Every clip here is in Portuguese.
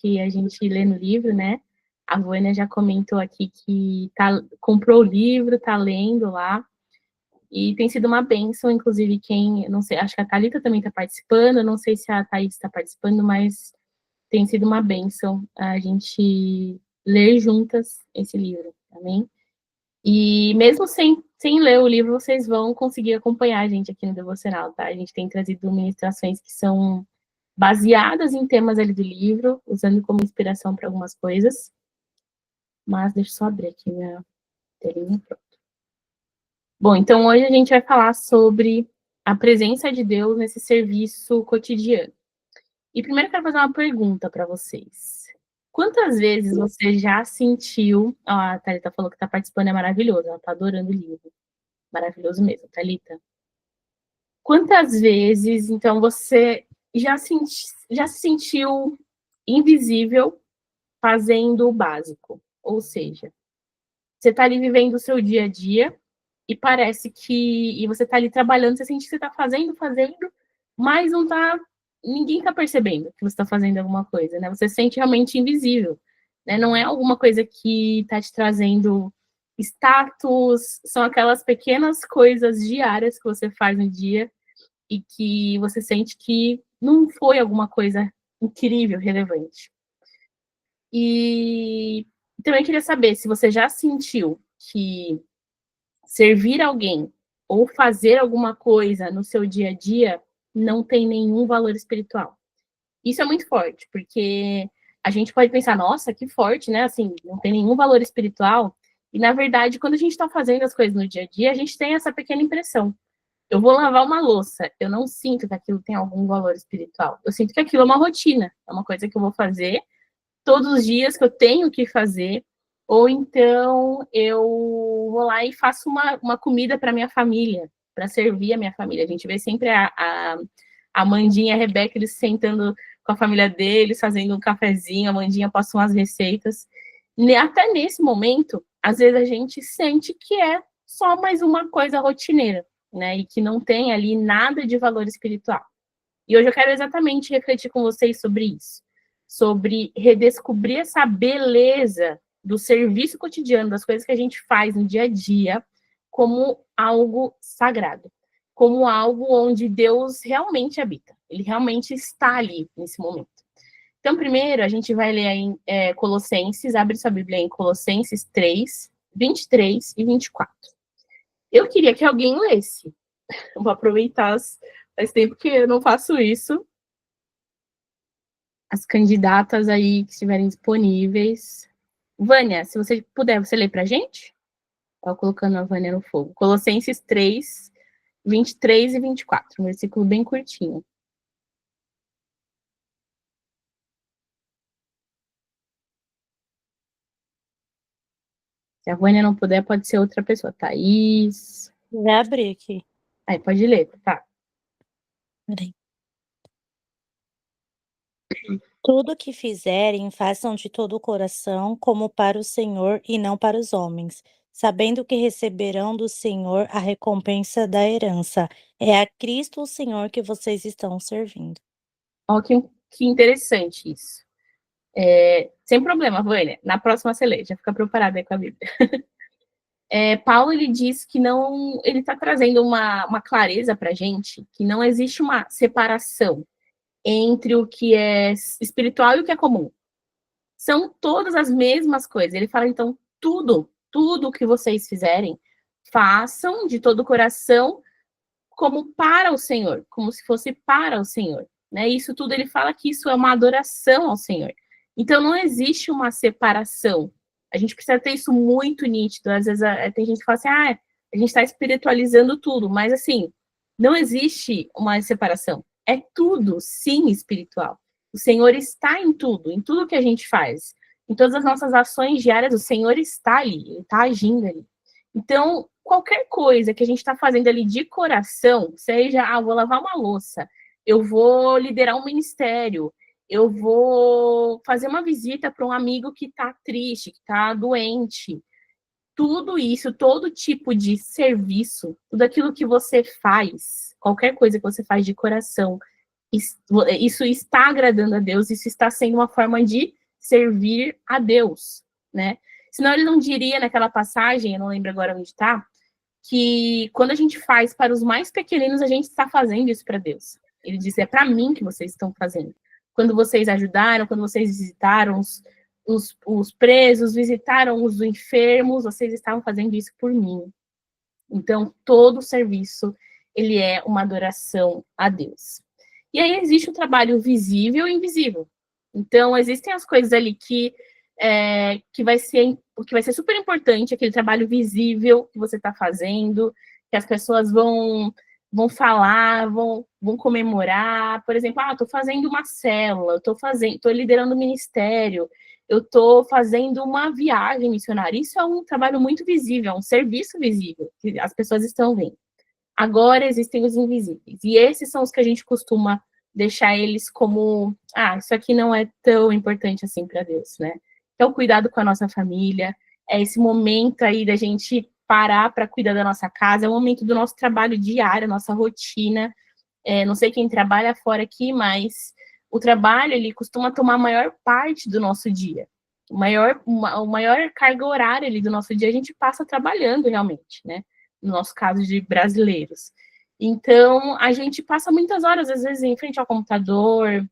que a gente lê no livro, né? A Vânia já comentou aqui que comprou o livro, tá lendo lá, e tem sido uma bênção, inclusive não sei, acho que a Thalita também está participando, não sei se a Thaís está participando, mas tem sido uma bênção a gente ler juntas esse livro, amém? E mesmo sem ler o livro, vocês vão conseguir acompanhar a gente aqui no Devocional, tá? A gente tem trazido ministrações que são baseadas em temas ali do livro, usando como inspiração para algumas coisas. Mas deixa eu só abrir aqui minha telinha, pronto. Bom, então hoje a gente vai falar sobre a presença de Deus nesse serviço cotidiano. E primeiro eu quero fazer uma pergunta para vocês. Quantas vezes você já sentiu... a Thalita falou que está participando, é maravilhoso, ela está adorando o livro. Maravilhoso mesmo, Thalita. Quantas vezes, então, você já se sentiu invisível fazendo o básico? Ou seja, você está ali vivendo o seu dia a dia e parece que... E você está ali trabalhando, você sente que você está fazendo, mas não está... Ninguém está percebendo que você está fazendo alguma coisa, né? Você se sente realmente invisível, né? Não é alguma coisa que está te trazendo status, são aquelas pequenas coisas diárias que você faz no dia e que você sente que não foi alguma coisa incrível, relevante. E também queria saber se você já sentiu que servir alguém ou fazer alguma coisa no seu dia a dia não tem nenhum valor espiritual. Isso é muito forte, porque a gente pode pensar, nossa, que forte, né? Assim, não tem nenhum valor espiritual. E, na verdade, quando a gente está fazendo as coisas no dia a dia, a gente tem essa pequena impressão. Eu vou lavar uma louça, eu não sinto que aquilo tem algum valor espiritual. Eu sinto que aquilo é uma rotina, é uma coisa que eu vou fazer todos os dias, que eu tenho que fazer, ou então eu vou lá e faço uma comida para minha família, para servir a minha família. A gente vê sempre a Amandinha e a Rebeca, eles sentando com a família deles, fazendo um cafezinho, a Amandinha passa umas receitas. Até nesse momento, às vezes a gente sente que é só mais uma coisa rotineira, né? E que não tem ali nada de valor espiritual. E hoje eu quero exatamente refletir com vocês sobre isso, sobre redescobrir essa beleza do serviço cotidiano, das coisas que a gente faz no dia a dia, como algo sagrado, como algo onde Deus realmente habita, ele realmente está ali nesse momento. Então, primeiro, a gente vai ler em Colossenses, abre sua Bíblia em Colossenses 3, 23 e 24. Eu queria que alguém lesse. Eu vou aproveitar, faz tempo que eu não faço isso. As candidatas aí que estiverem disponíveis. Vânia, se você puder, você lê pra gente? Estou colocando a Vânia no fogo. Colossenses 3, 23 e 24. Um versículo bem curtinho. Se a Vânia não puder, pode ser outra pessoa. Thaís. Já abri aqui. Aí, pode ler, tá? Peraí. Tudo o que fizerem, façam de todo o coração, como para o Senhor e não para os homens, sabendo que receberão do Senhor a recompensa da herança. É a Cristo o Senhor que vocês estão servindo. Ó, que interessante isso. Sem problema, Vânia. Na próxima você lê, já fica preparada aí com a Bíblia. Paulo, ele diz que não... Ele está trazendo uma clareza para a gente, que não existe uma separação entre o que é espiritual e o que é comum. São todas as mesmas coisas. Ele fala, então, tudo que vocês fizerem, façam de todo o coração como para o Senhor, como se fosse para o Senhor. Né? Isso tudo, ele fala que isso é uma adoração ao Senhor. Então, não existe uma separação. A gente precisa ter isso muito nítido. Às vezes, tem gente que fala assim, a gente está espiritualizando tudo, mas, assim, não existe uma separação. É tudo, sim, espiritual. O Senhor está em tudo que a gente faz. Em todas as nossas ações diárias, o Senhor está ali, ele está agindo ali. Então, qualquer coisa que a gente está fazendo ali de coração, seja, vou lavar uma louça, eu vou liderar um ministério, eu vou fazer uma visita para um amigo que está triste, que está doente. Tudo isso, todo tipo de serviço, tudo aquilo que você faz, qualquer coisa que você faz de coração, isso está agradando a Deus, isso está sendo uma forma de servir a Deus, né? Senão ele não diria naquela passagem, eu não lembro agora onde está, que quando a gente faz para os mais pequeninos, a gente está fazendo isso para Deus. Ele diz, é para mim que vocês estão fazendo. Quando vocês ajudaram, quando vocês visitaram os presos, visitaram os enfermos, vocês estavam fazendo isso por mim. Então, todo serviço, ele é uma adoração a Deus. E aí existe o trabalho visível e invisível. Então, existem as coisas ali que vai ser super importante, aquele trabalho visível que você está fazendo, que as pessoas vão falar, vão comemorar. Por exemplo, estou fazendo uma célula, estou liderando um ministério, eu estou fazendo uma viagem missionária. Isso é um trabalho muito visível, é um serviço visível, que as pessoas estão vendo. Agora existem os invisíveis, e esses são os que a gente costuma deixar eles como, isso aqui não é tão importante assim para Deus, né? É o cuidado com a nossa família, é esse momento aí da gente parar para cuidar da nossa casa, é o momento do nosso trabalho diário, nossa rotina. Não sei quem trabalha fora aqui, mas o trabalho, ele costuma tomar a maior parte do nosso dia. O maior carga horária ali do nosso dia a gente passa trabalhando realmente, né? No nosso caso de brasileiros. Então, a gente passa muitas horas, às vezes, em frente ao computador,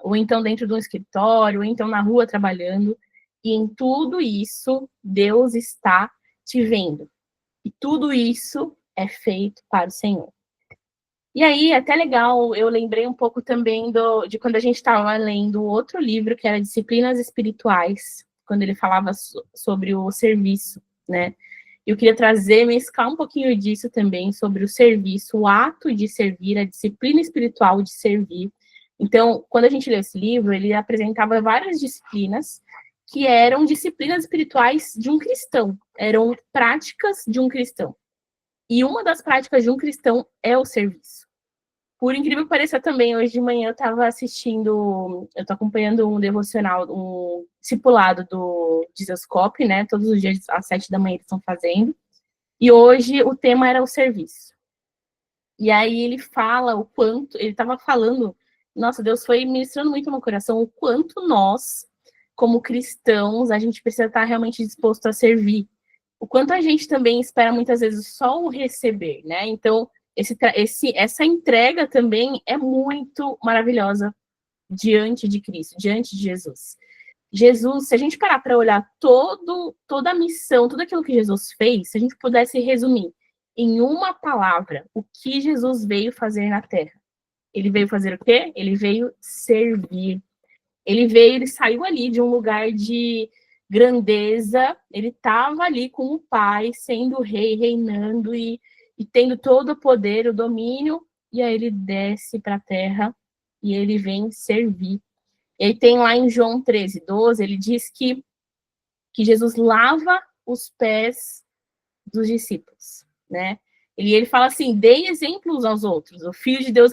ou então dentro de um escritório, ou então na rua trabalhando, e em tudo isso, Deus está te vendo. E tudo isso é feito para o Senhor. E aí, é até legal, eu lembrei um pouco também de quando a gente estava lendo outro livro, que era Disciplinas Espirituais, quando ele falava sobre o serviço, né? Eu queria mesclar um pouquinho disso também, sobre o serviço, o ato de servir, a disciplina espiritual de servir. Então, quando a gente lê esse livro, ele apresentava várias disciplinas que eram disciplinas espirituais de um cristão, eram práticas de um cristão. E uma das práticas de um cristão é o serviço. Por incrível que pareça também, hoje de manhã eu estava eu estou acompanhando um devocional, um discipulado do Jesuscope, né? Todos os dias às 7 da manhã eles estão fazendo. E hoje o tema era o serviço. E aí ele estava falando, nossa, Deus foi ministrando muito no meu coração, o quanto nós, como cristãos, a gente precisa estar realmente disposto a servir. O quanto a gente também espera muitas vezes só o receber, né? Então, essa entrega também é muito maravilhosa diante de Cristo, diante de Jesus. Jesus, se a gente parar para olhar toda a missão, tudo aquilo que Jesus fez, se a gente pudesse resumir em uma palavra o que Jesus veio fazer na Terra. Ele veio fazer o quê? Ele veio servir. Ele saiu ali de um lugar de grandeza, ele estava ali com o Pai, sendo rei, reinando e tendo todo o poder, o domínio, e aí ele desce para a terra e ele vem servir. Ele tem lá em João 13:12, ele diz que Jesus lava os pés dos discípulos, né? Ele fala assim, dê exemplos aos outros. O Filho de Deus,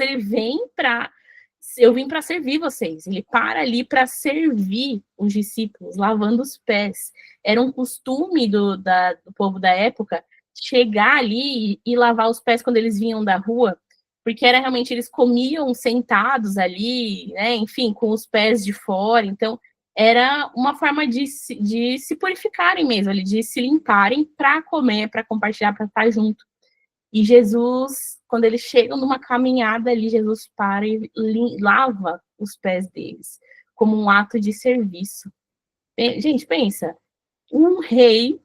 eu vim para servir vocês. Ele para ali para servir os discípulos, lavando os pés. Era um costume do povo da época chegar ali e lavar os pés quando eles vinham da rua, porque era realmente, eles comiam sentados ali, né? Enfim, com os pés de fora. Então, era uma forma de se purificarem mesmo, ali, de se limparem para comer, para compartilhar, para estar junto. E Jesus, quando eles chegam numa caminhada ali, Jesus para e lava os pés deles, como um ato de serviço. Gente, pensa, um rei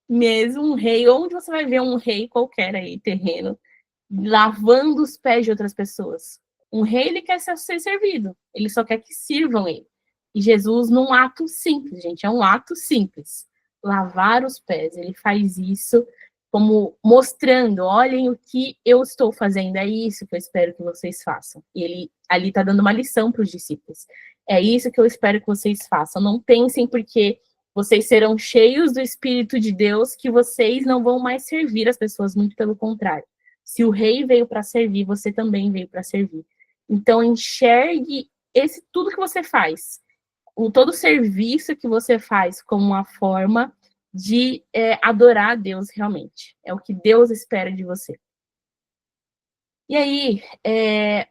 mesmo, um rei, onde você vai ver um rei qualquer aí, terreno, lavando os pés de outras pessoas? Um rei, ele quer ser servido, ele só quer que sirvam ele. E Jesus, num ato simples, gente, é um ato simples, lavar os pés, ele faz isso como mostrando, olhem o que eu estou fazendo, é isso que eu espero que vocês façam. E ele ali está dando uma lição para os discípulos. É isso que eu espero que vocês façam. Não pensem porque vocês serão cheios do Espírito de Deus que vocês não vão mais servir as pessoas, muito pelo contrário. Se o rei veio para servir, você também veio para servir. Então, enxergue tudo que você faz, todo o serviço que você faz como uma forma de adorar a Deus realmente. É o que Deus espera de você. E aí,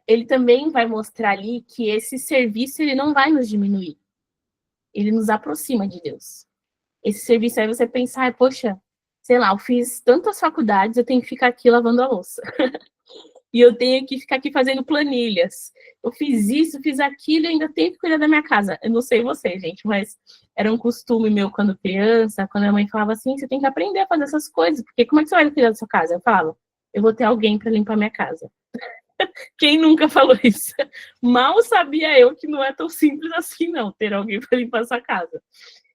ele também vai mostrar ali que esse serviço ele não vai nos diminuir, ele nos aproxima de Deus. Esse serviço aí você pensar, poxa, sei lá, eu fiz tantas faculdades, eu tenho que ficar aqui lavando a louça. E eu tenho que ficar aqui fazendo planilhas. Eu fiz isso, fiz aquilo e ainda tenho que cuidar da minha casa. Eu não sei você, gente, mas era um costume meu quando criança, quando a mãe falava assim, você tem que aprender a fazer essas coisas, porque como é que você vai cuidar da sua casa? Eu falava, eu vou ter alguém para limpar minha casa. Quem nunca falou isso? Mal sabia eu que não é tão simples assim, não, ter alguém para limpar a sua casa.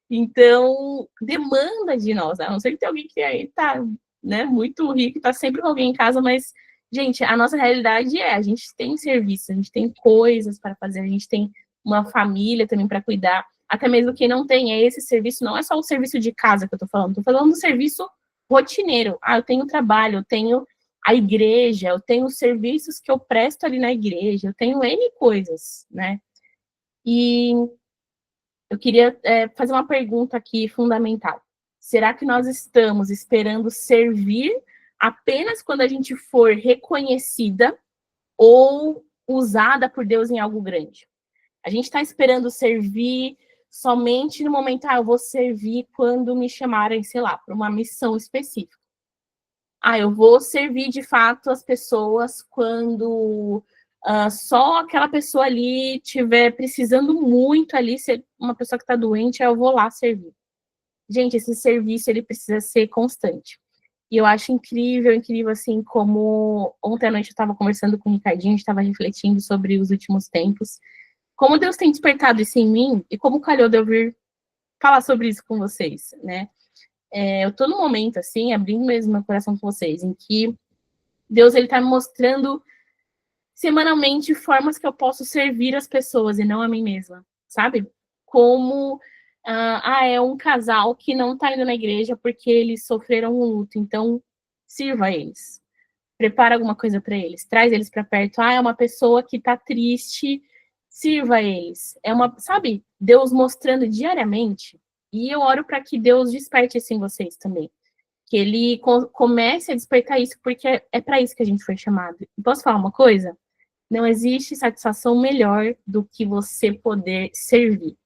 Então, demanda de nós, a não ser que tenha alguém que aí tá, né, muito rico, tá sempre com alguém em casa, mas, gente, a nossa realidade a gente tem serviço, a gente tem coisas para fazer, a gente tem uma família também para cuidar, até mesmo quem não tem esse serviço, não é só o serviço de casa que eu tô falando do serviço rotineiro. Ah, eu tenho trabalho, eu tenho a igreja, eu tenho os serviços que eu presto ali na igreja, eu tenho N coisas, né? E eu queria fazer uma pergunta aqui fundamental. Será que nós estamos esperando servir apenas quando a gente for reconhecida ou usada por Deus em algo grande? A gente está esperando servir somente no momento, eu vou servir quando me chamarem, sei lá, para uma missão específica. Eu vou servir de fato as pessoas quando só aquela pessoa ali estiver precisando muito ali, ser uma pessoa que está doente, eu vou lá servir. Gente, esse serviço ele precisa ser constante. E eu acho incrível, incrível, assim, como ontem à noite eu estava conversando com o Ricardinho, a gente estava refletindo sobre os últimos tempos, como Deus tem despertado isso em mim e como calhou de eu vir falar sobre isso com vocês, né? Eu tô num momento, assim, abrindo mesmo meu coração com vocês, em que Deus, ele tá me mostrando semanalmente formas que eu posso servir as pessoas e não a mim mesma, sabe? Como, é um casal que não tá indo na igreja porque eles sofreram um luto, então sirva eles. Prepara alguma coisa para eles, traz eles para perto. É uma pessoa que tá triste, sirva eles. Sabe, Deus mostrando diariamente. E eu oro para que Deus desperte isso em vocês também. Que ele comece a despertar isso, porque é para isso que a gente foi chamado. Posso falar uma coisa? Não existe satisfação melhor do que você poder servir,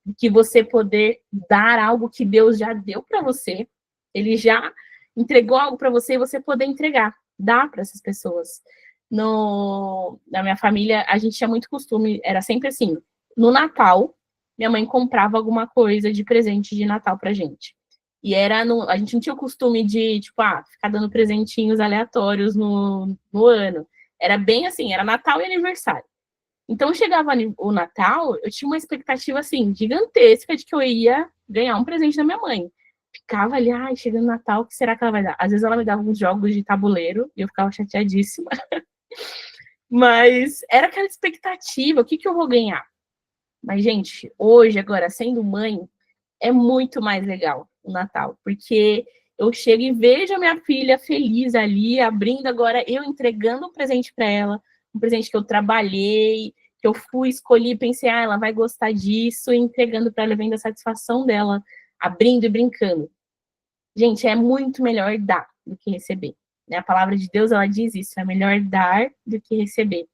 do que você poder dar algo que Deus já deu para você. Ele já entregou algo para você e você poder entregar, dar para essas pessoas. Na minha família, a gente tinha muito costume, era sempre assim, no Natal, minha mãe comprava alguma coisa de presente de Natal pra gente. E a gente não tinha o costume de, tipo, ficar dando presentinhos aleatórios no ano. Era bem assim, era Natal e aniversário. Então, chegava o Natal, eu tinha uma expectativa, assim, gigantesca de que eu ia ganhar um presente da minha mãe. Ficava ali, chegando o Natal, o que será que ela vai dar? Às vezes ela me dava uns jogos de tabuleiro e eu ficava chateadíssima. Mas era aquela expectativa, o que eu vou ganhar? Mas, gente, hoje, agora, sendo mãe, é muito mais legal o Natal, porque eu chego e vejo a minha filha feliz ali, abrindo agora, eu entregando um presente para ela, um presente que eu trabalhei, que eu fui, escolhi, pensei, ela vai gostar disso, e entregando para ela, vendo a satisfação dela, abrindo e brincando. Gente, é muito melhor dar do que receber. Né? A palavra de Deus, ela diz isso, é melhor dar do que receber.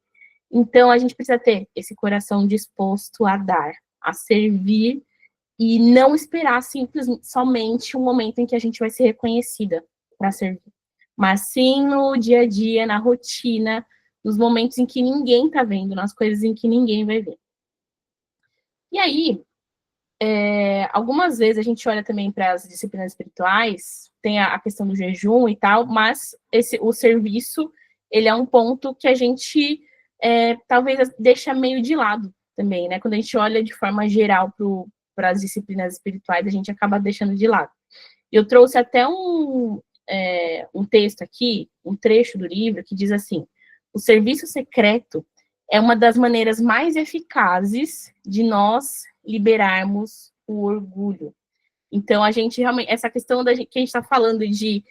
Então, a gente precisa ter esse coração disposto a dar, a servir, e não esperar simplesmente somente um momento em que a gente vai ser reconhecida para servir, mas sim no dia a dia, na rotina, nos momentos em que ninguém está vendo, nas coisas em que ninguém vai ver. E aí, algumas vezes a gente olha também para as disciplinas espirituais, tem a questão do jejum e tal, mas o serviço, ele é um ponto que a gente talvez deixa meio de lado também, né? Quando a gente olha de forma geral para as disciplinas espirituais, a gente acaba deixando de lado. Eu trouxe até um texto aqui, um trecho do livro, que diz assim: o serviço secreto é uma das maneiras mais eficazes de nós liberarmos o orgulho. Então, a gente realmente, essa questão que a gente está falando de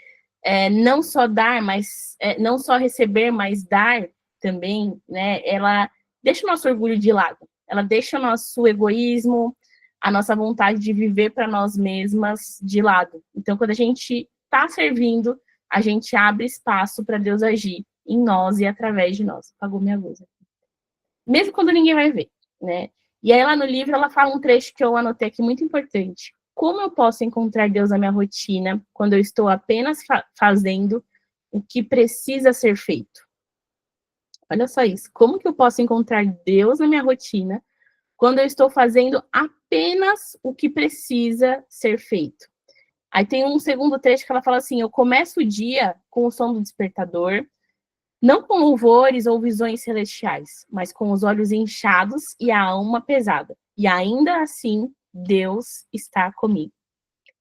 não só dar, mas não só receber, mas dar também, né? Ela deixa o nosso orgulho de lado, ela deixa o nosso egoísmo, a nossa vontade de viver para nós mesmas de lado. Então, quando a gente está servindo, a gente abre espaço para Deus agir em nós e através de nós. Apagou minha luz. Mesmo quando ninguém vai ver, né? E aí lá no livro ela fala um trecho que eu anotei aqui muito importante. Como eu posso encontrar Deus na minha rotina quando eu estou apenas fazendo o que precisa ser feito? Olha só isso. Como que eu posso encontrar Deus na minha rotina quando eu estou fazendo apenas o que precisa ser feito? Aí tem um segundo trecho que ela fala assim: eu começo o dia com o som do despertador, não com louvores ou visões celestiais, mas com os olhos inchados e a alma pesada. E ainda assim, Deus está comigo.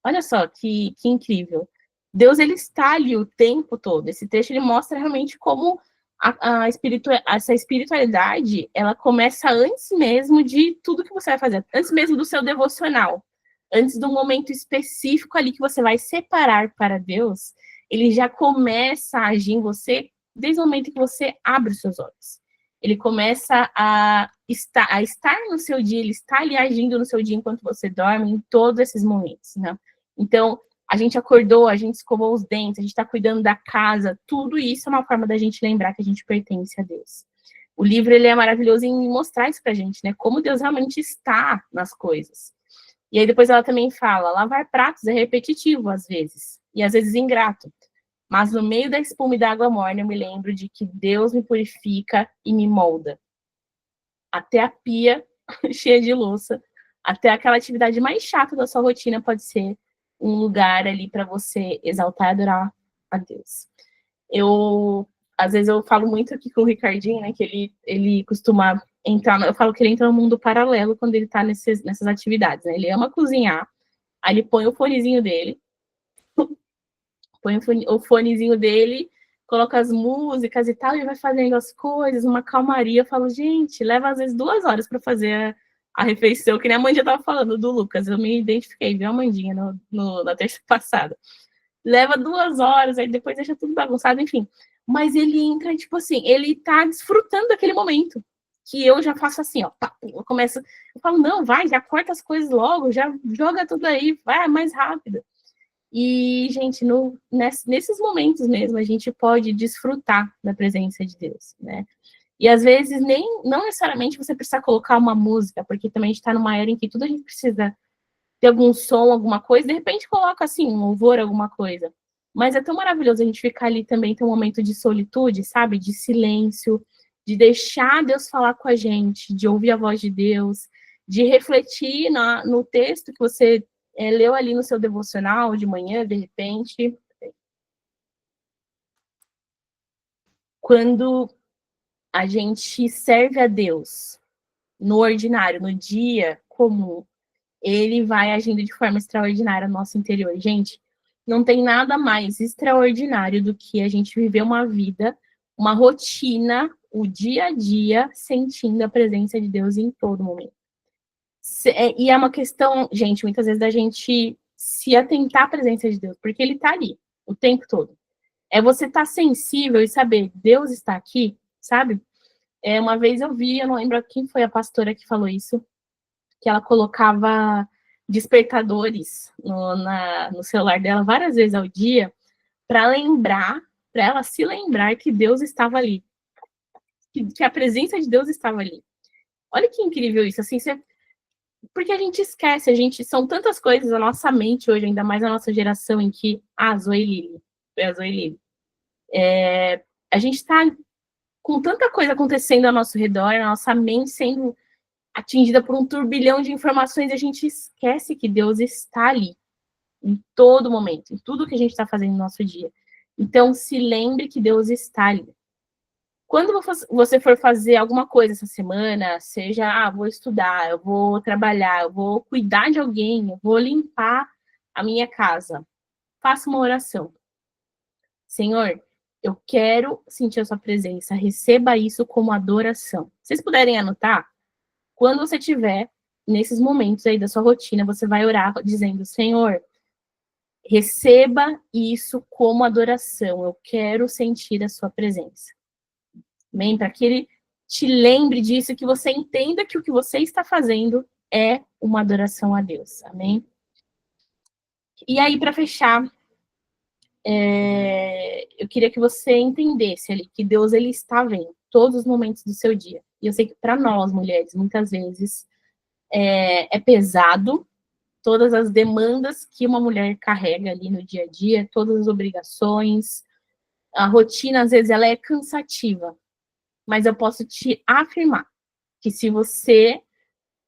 Olha só que incrível. Deus, ele está ali o tempo todo. Esse texto, ele mostra realmente como essa espiritualidade, ela começa antes mesmo de tudo que você vai fazer. Antes mesmo do seu devocional. Antes do momento específico ali que você vai separar para Deus, ele já começa a agir em você desde o momento que você abre os seus olhos. Ele começa a estar no seu dia, ele está ali agindo no seu dia enquanto você dorme, em todos esses momentos, né? Então, a gente acordou, a gente escovou os dentes, a gente está cuidando da casa, tudo isso é uma forma da gente lembrar que a gente pertence a Deus. O livro, ele é maravilhoso em mostrar isso pra gente, né? Como Deus realmente está nas coisas. E aí depois ela também fala, lavar pratos é repetitivo às vezes, e às vezes ingrato. Mas no meio da espuma e da água morna eu me lembro de que Deus me purifica e me molda. Até a pia cheia de louça, até aquela atividade mais chata da sua rotina pode ser um lugar ali para você exaltar e adorar a Deus. Às vezes eu falo muito aqui com o Ricardinho, né, que ele costuma entrar, eu falo que ele entra no mundo paralelo quando ele está nessas atividades, né? Ele ama cozinhar, aí ele põe o fonezinho dele, coloca as músicas e tal, e vai fazendo as coisas, uma calmaria. Eu falo, gente, leva às vezes 2 horas para fazer a refeição, que nem a mãe já estava falando do Lucas, eu me identifiquei, viu a Mandinha na terça passada. Leva 2 horas, aí depois deixa tudo bagunçado, enfim. Mas ele entra, tipo assim, ele tá desfrutando daquele momento. Que eu já faço assim, ó. Eu começo, eu falo, não, vai, já corta as coisas logo, já joga tudo aí, vai mais rápido. E, gente, nesses momentos mesmo, a gente pode desfrutar da presença de Deus, né? E às vezes não necessariamente você precisa colocar uma música, porque também a gente está numa era em que tudo a gente precisa ter algum som, alguma coisa, de repente coloca assim, um louvor, alguma coisa. Mas é tão maravilhoso a gente ficar ali também, ter um momento de solitude, sabe? De silêncio, de deixar Deus falar com a gente, de ouvir a voz de Deus, de refletir no texto que você leu ali no seu devocional de manhã, de repente. Quando a gente serve a Deus no ordinário, no dia comum, ele vai agindo de forma extraordinária no nosso interior. Gente, não tem nada mais extraordinário do que a gente viver uma vida, uma rotina, o dia a dia, sentindo a presença de Deus em todo momento. E é uma questão, gente, muitas vezes da gente se atentar à presença de Deus, porque ele está ali o tempo todo. É você estar sensível e saber, Deus está aqui, sabe? Uma vez eu vi, eu não lembro quem foi a pastora que falou isso, que ela colocava despertadores no celular dela várias vezes ao dia para ela se lembrar que Deus estava ali, que a presença de Deus estava ali. Olha que incrível isso, assim, porque a gente esquece, são tantas coisas, a nossa mente hoje, ainda mais a nossa geração em que, Zoe Lili, a gente está com tanta coisa acontecendo ao nosso redor, a nossa mente sendo atingida por um turbilhão de informações, e a gente esquece que Deus está ali, em todo momento, em tudo que a gente está fazendo no nosso dia. Então, se lembre que Deus está ali. Quando você for fazer alguma coisa essa semana, seja, vou estudar, eu vou trabalhar, eu vou cuidar de alguém, eu vou limpar a minha casa, faça uma oração. Senhor, eu quero sentir a sua presença, receba isso como adoração. Se vocês puderem anotar, quando você tiver nesses momentos aí da sua rotina, você vai orar dizendo, Senhor, receba isso como adoração, eu quero sentir a sua presença. Amém? Para que ele te lembre disso, que você entenda que o que você está fazendo é uma adoração a Deus. Amém? E aí, para fechar, eu queria que você entendesse ali que Deus, ele está vendo todos os momentos do seu dia. E eu sei que para nós, mulheres, muitas vezes é pesado, todas as demandas que uma mulher carrega ali no dia a dia, todas as obrigações, a rotina, às vezes, ela é cansativa. Mas eu posso te afirmar que se você,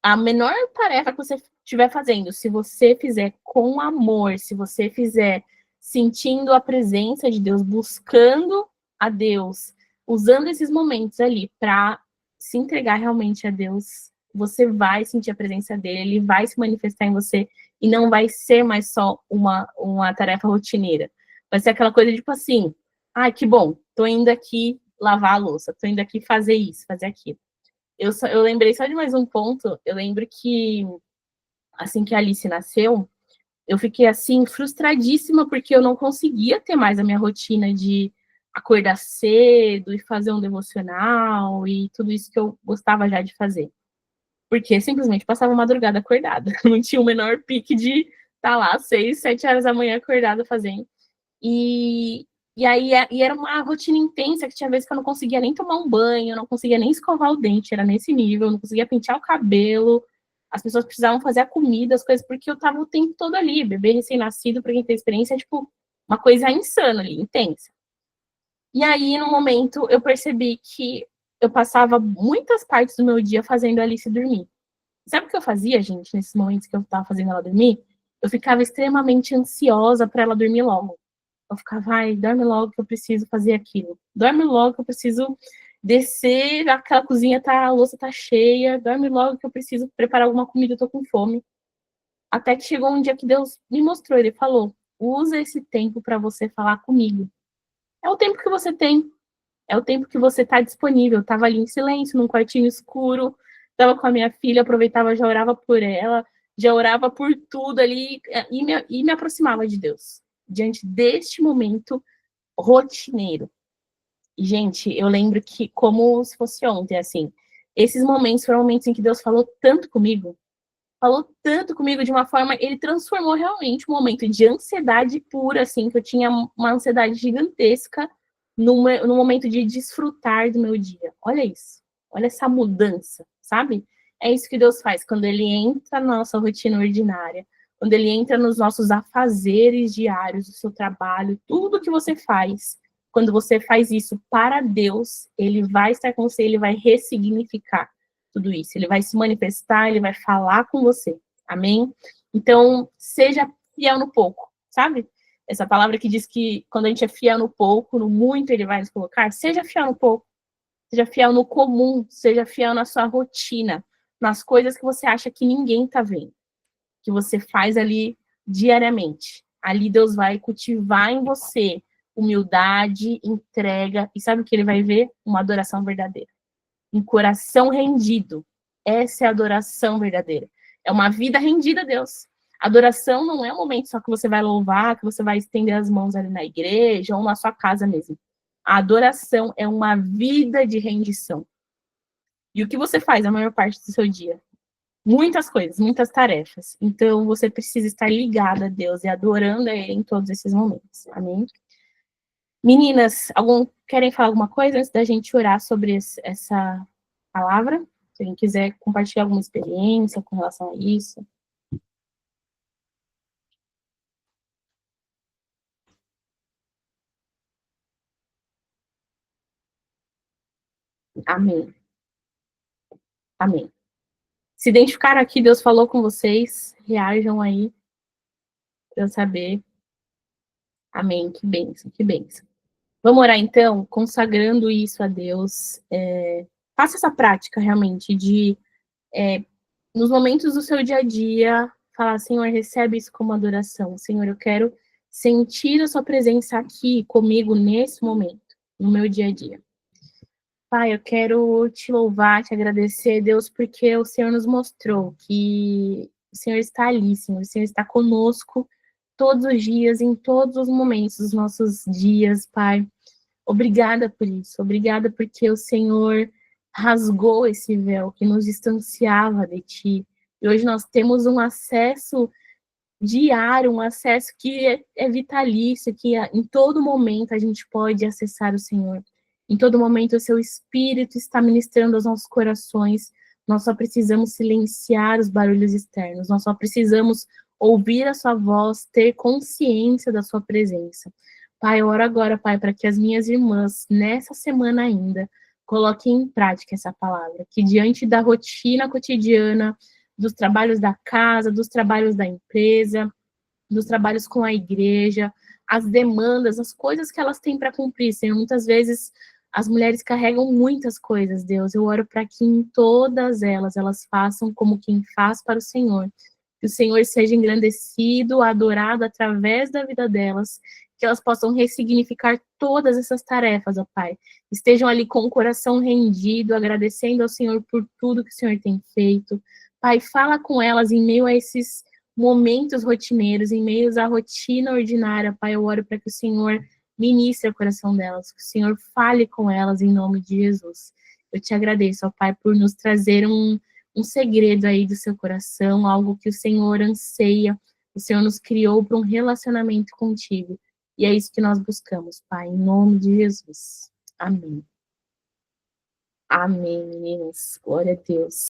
a menor tarefa que você estiver fazendo, se você fizer com amor, se você fizer sentindo a presença de Deus, buscando a Deus, usando esses momentos ali para se entregar realmente a Deus, você vai sentir a presença dele, ele vai se manifestar em você e não vai ser mais só uma tarefa rotineira. Vai ser aquela coisa tipo assim, ai, que bom, tô indo aqui lavar a louça, tô indo aqui fazer isso, fazer aquilo. Eu lembrei só de mais um ponto, eu lembro que assim que a Alice nasceu, eu fiquei assim frustradíssima porque eu não conseguia ter mais a minha rotina de acordar cedo e fazer um devocional e tudo isso que eu gostava já de fazer. Porque simplesmente passava a madrugada acordada. Não tinha o menor pique de estar lá às 6, 7 horas da manhã acordada fazendo. E aí e era uma rotina intensa que tinha vezes que eu não conseguia nem tomar um banho, eu não conseguia nem escovar o dente, era nesse nível, eu não conseguia pentear o cabelo, as pessoas precisavam fazer a comida, as coisas, porque eu tava o tempo todo ali, bebê recém-nascido, pra quem tem experiência, é tipo uma coisa insana ali, intensa. E aí, no momento, eu percebi que eu passava muitas partes do meu dia fazendo a Alice dormir. Sabe o que eu fazia, gente, nesses momentos que eu tava fazendo ela dormir? Eu ficava extremamente ansiosa para ela dormir logo. Eu ficava, ai, dorme logo que eu preciso fazer aquilo. Dorme logo que eu preciso descer, aquela cozinha tá, a louça tá cheia. Dorme logo que eu preciso preparar alguma comida, eu tô com fome. Até que chegou um dia que Deus me mostrou, ele falou: usa esse tempo para você falar comigo. É o tempo que você tem, é o tempo que você tá disponível. Eu tava ali em silêncio, num quartinho escuro, tava com a minha filha, aproveitava, já orava por ela, já orava por tudo ali e me aproximava de Deus. Diante deste momento rotineiro. E, gente, eu lembro que, como se fosse ontem, assim, esses momentos foram momentos em que Deus falou tanto comigo de uma forma, ele transformou realmente um momento de ansiedade pura, assim, que eu tinha uma ansiedade gigantesca no momento de desfrutar do meu dia. Olha isso, olha essa mudança, sabe? É isso que Deus faz quando ele entra na nossa rotina ordinária, quando ele entra nos nossos afazeres diários, o seu trabalho, tudo que você faz. Quando você faz isso para Deus, ele vai estar com você, ele vai ressignificar tudo isso. Ele vai se manifestar, ele vai falar com você. Amém? Então, seja fiel no pouco, sabe? Essa palavra que diz que quando a gente é fiel no pouco, no muito ele vai nos colocar. Seja fiel no pouco, seja fiel no comum, seja fiel na sua rotina, nas coisas que você acha que ninguém tá vendo, que você faz ali diariamente. Ali Deus vai cultivar em você humildade, entrega, e sabe o que ele vai ver? Uma adoração verdadeira. Um coração rendido. Essa é a adoração verdadeira. É uma vida rendida a Deus. Adoração não é um momento só que você vai louvar, que você vai estender as mãos ali na igreja ou na sua casa mesmo. A adoração é uma vida de rendição. E o que você faz a maior parte do seu dia? Muitas coisas, muitas tarefas. Então você precisa estar ligada a Deus e adorando a Ele em todos esses momentos. Amém? Meninas, querem falar alguma coisa antes da gente orar sobre essa palavra? Se alguém quiser compartilhar alguma experiência com relação a isso. Amém. Amém. Se identificaram aqui, Deus falou com vocês, reajam aí para eu saber. Amém. Que bênção, que bênção. Vamos orar então, consagrando isso a Deus. Faça essa prática realmente de, nos momentos do seu dia a dia, falar: Senhor, recebe isso como adoração. Senhor, eu quero sentir a sua presença aqui comigo nesse momento, no meu dia a dia. Pai, eu quero te louvar, te agradecer, Deus, porque o Senhor nos mostrou que o Senhor está ali, Senhor, o Senhor está conosco todos os dias, em todos os momentos dos nossos dias, Pai. Obrigada por isso, obrigada porque o Senhor rasgou esse véu que nos distanciava de Ti. E hoje nós temos um acesso diário, um acesso que é vitalício, que em todo momento a gente pode acessar o Senhor. Em todo momento o seu Espírito está ministrando aos nossos corações. Nós só precisamos silenciar os barulhos externos. Nós só precisamos ouvir a sua voz, ter consciência da sua presença. Pai, eu oro agora, Pai, para que as minhas irmãs, nessa semana ainda, coloquem em prática essa palavra, que diante da rotina cotidiana, dos trabalhos da casa, dos trabalhos da empresa, dos trabalhos com a igreja, as demandas, as coisas que elas têm para cumprir, Senhor. Muitas vezes as mulheres carregam muitas coisas, Deus. Eu oro para que em todas elas façam como quem faz para o Senhor. Que o Senhor seja engrandecido, adorado através da vida delas, que elas possam ressignificar todas essas tarefas, ó Pai. Estejam ali com o coração rendido, agradecendo ao Senhor por tudo que o Senhor tem feito. Pai, fala com elas em meio a esses momentos rotineiros, em meio à rotina ordinária, Pai. Eu oro para que o Senhor ministre o coração delas, que o Senhor fale com elas em nome de Jesus. Eu te agradeço, ó Pai, por nos trazer um segredo aí do seu coração, algo que o Senhor anseia. O Senhor nos criou para um relacionamento contigo. E é isso que nós buscamos, Pai, em nome de Jesus. Amém. Amém, meninas. Glória a Deus.